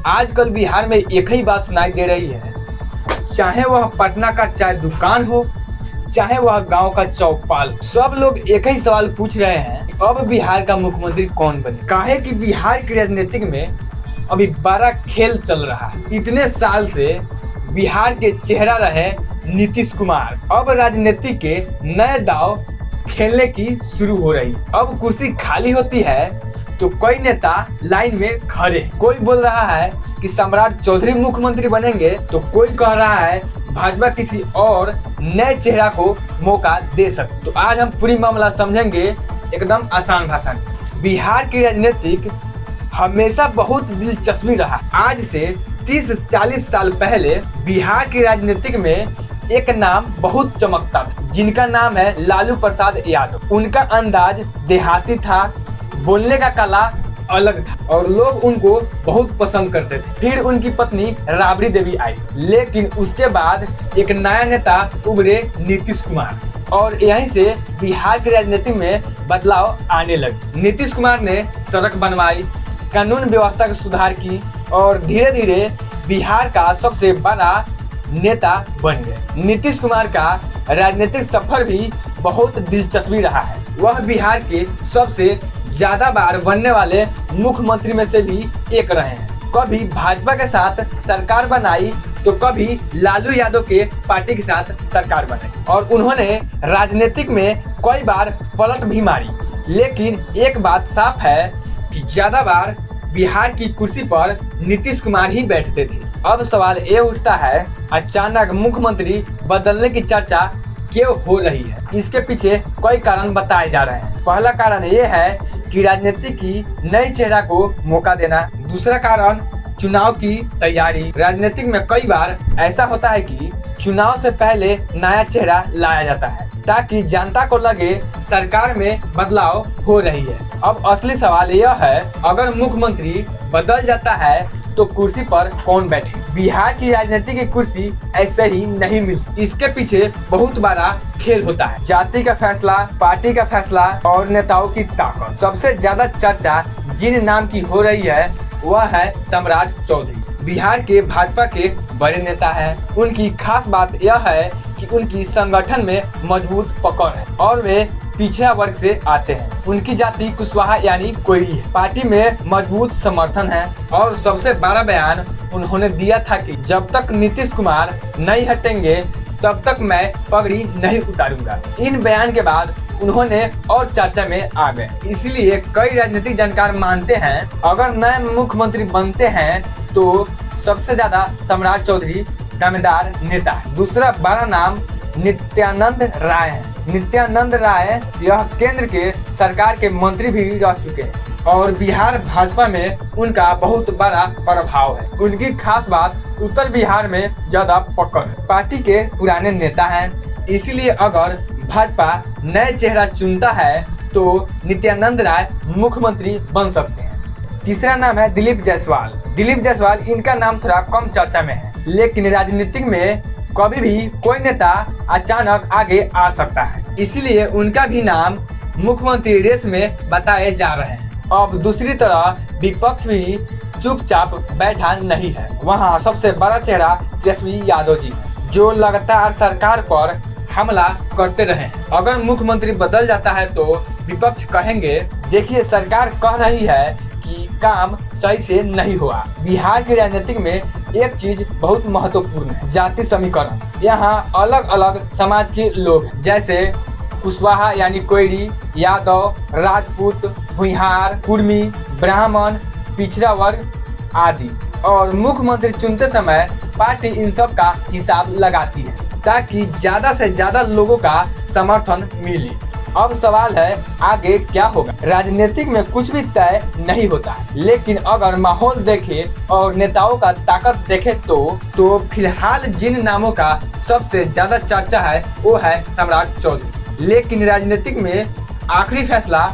आजकल बिहार में एक ही बात सुनाई दे रही है, चाहे वह पटना का चाय दुकान हो, चाहे वह गांव का चौपाल, सब लोग एक ही सवाल पूछ रहे हैं, अब बिहार का मुख्यमंत्री कौन बने। काहे कि बिहार की राजनीतिक में अभी बड़ा खेल चल रहा है। इतने साल से बिहार के चेहरा रहे नीतीश कुमार, अब राजनीति के नए दाव खेलने की शुरू हो रही। अब कुर्सी खाली होती है तो कई नेता लाइन में खड़े हैं। कोई बोल रहा है कि सम्राट चौधरी मुख्यमंत्री बनेंगे, तो कोई कह रहा है भाजपा किसी और नए चेहरा को मौका दे सकते। तो आज हम पूरी मामला समझेंगे एकदम आसान भाषा में। बिहार की राजनीतिक हमेशा बहुत दिलचस्पी रहा। आज से 30-40 साल पहले बिहार की राजनीतिक में एक नाम बहुत चमकता था, जिनका नाम है लालू प्रसाद यादव। उनका अंदाज देहाती था, बोलने का कला अलग था और लोग उनको बहुत पसंद करते थे। फिर उनकी पत्नी राबड़ी देवी आई, लेकिन उसके बाद एक नया नेता उभरे, नीतीश कुमार, और यहीं से बिहार की राजनीति में बदलाव आने लगे। नीतीश कुमार ने सड़क बनवाई, कानून व्यवस्था का सुधार की और धीरे धीरे बिहार का सबसे बड़ा नेता बन गए। नीतीश कुमार का राजनीतिक सफर भी बहुत दिलचस्पी रहा है। वह बिहार के सबसे ज्यादा बार बनने वाले मुख्यमंत्री में से भी एक रहे हैं। कभी भाजपा के साथ सरकार बनाई तो कभी लालू यादव के पार्टी के साथ सरकार बनाई और उन्होंने राजनीतिक में कई बार पलट भी मारी। लेकिन एक बात साफ है कि ज्यादा बार बिहार की कुर्सी पर नीतीश कुमार ही बैठते थे। अब सवाल ये उठता है, अचानक मुख्यमंत्री बदलने की चर्चा क्यों हो रही है? इसके पीछे कई कारण बताए जा रहे हैं। पहला कारण ये है कि राजनीति की नई चेहरा को मौका देना। दूसरा कारण चुनाव की तैयारी। राजनीतिक में कई बार ऐसा होता है कि चुनाव से पहले नया चेहरा लाया जाता है ताकि जनता को लगे सरकार में बदलाव हो रही है। अब असली सवाल यह है, अगर मुख्यमंत्री बदल जाता है तो कुर्सी पर कौन बैठे? बिहार की राजनीति की कुर्सी ऐसे ही नहीं मिलती। इसके पीछे बहुत बड़ा खेल होता है, जाति का फैसला, पार्टी का फैसला और नेताओं की ताकत। सबसे ज्यादा चर्चा जिन नाम की हो रही है वह है सम्राट चौधरी। बिहार के भाजपा के बड़े नेता हैं। उनकी खास बात यह है कि उनकी संगठन में मजबूत पकड़ है और वे पिछड़ा वर्ग से आते हैं। उनकी जाति कुशवाहा यानी कोयरी है। पार्टी में मजबूत समर्थन है और सबसे बड़ा बयान उन्होंने दिया था कि जब तक नीतीश कुमार नहीं हटेंगे तब तक मैं पगड़ी नहीं उतारूंगा। इन बयान के बाद उन्होंने और चर्चा में आ गए। इसलिए कई राजनीतिक जानकार मानते हैं अगर नए मुख्यमंत्री बनते हैं तो सबसे ज्यादा सम्राट चौधरी दावेदार नेता है। दूसरा बड़ा नाम नित्यानंद राय है। नित्यानंद राय यह केंद्र के सरकार के मंत्री भी रह चुके हैं और बिहार भाजपा में उनका बहुत बड़ा प्रभाव है। उनकी खास बात उत्तर बिहार में ज्यादा पकड़ है। पार्टी के पुराने नेता हैं, इसलिए अगर भाजपा नए चेहरा चुनता है तो नित्यानंद राय मुख्यमंत्री बन सकते हैं। तीसरा नाम है दिलीप जायसवाल। दिलीप जायसवाल, इनका नाम थोड़ा कम चर्चा में है, लेकिन राजनीतिक में कभी भी कोई नेता अचानक आगे आ सकता है, इसलिए उनका भी नाम मुख्यमंत्री रेस में बताए जा रहे हैं। अब दूसरी तरफ विपक्ष भी चुपचाप बैठा नहीं है। वहाँ सबसे बड़ा चेहरा तेजस्वी यादव जी है, जो लगातार सरकार पर हमला करते रहे हैं। अगर मुख्यमंत्री बदल जाता है तो विपक्ष कहेंगे, देखिए सरकार कह रही है कि काम सही से नहीं हुआ। बिहार की राजनीतिक में एक चीज बहुत महत्वपूर्ण है, जाति समीकरण। यहाँ अलग अलग समाज के लोग हैं, जैसे कुशवाहा यानी कोयरी, यादव, राजपूत, भुइहार, कुर्मी, ब्राह्मण, पिछड़ा वर्ग आदि। और मुख्यमंत्री चुनते समय पार्टी इन सब का हिसाब लगाती है ताकि ज्यादा से ज्यादा लोगों का समर्थन मिले। अब सवाल है आगे क्या होगा। राजनीतिक में कुछ भी तय नहीं होता है, लेकिन अगर माहौल देखे और नेताओं का ताकत देखे तो फिलहाल जिन नामों का सबसे ज्यादा चर्चा है वो है सम्राट चौधरी। लेकिन राजनीतिक में आखिरी फैसला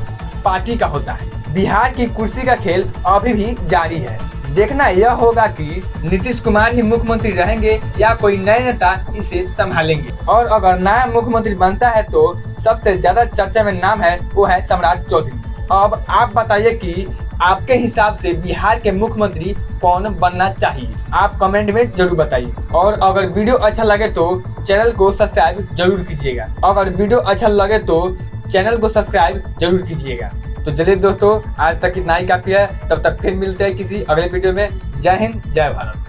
पार्टी का होता है। बिहार की कुर्सी का खेल अभी भी जारी है। देखना यह होगा कि नीतीश कुमार ही मुख्यमंत्री रहेंगे या कोई नए नेता इसे संभालेंगे। और अगर नया मुख्यमंत्री बनता है तो सबसे ज्यादा चर्चा में नाम है वो है सम्राट चौधरी। अब आप बताइए कि आपके हिसाब से बिहार के मुख्यमंत्री कौन बनना चाहिए, आप कमेंट में जरूर बताइए। और अगर वीडियो अच्छा लगे तो चैनल को सब्सक्राइब जरूर कीजिएगा। अगर वीडियो अच्छा लगे तो चैनल को सब्सक्राइब जरूर कीजिएगा। तो चलिए दोस्तों, आज तक इतना ही काफी है। तब तक फिर मिलते हैं किसी अगले वीडियो में। जय हिंद, जय भारत।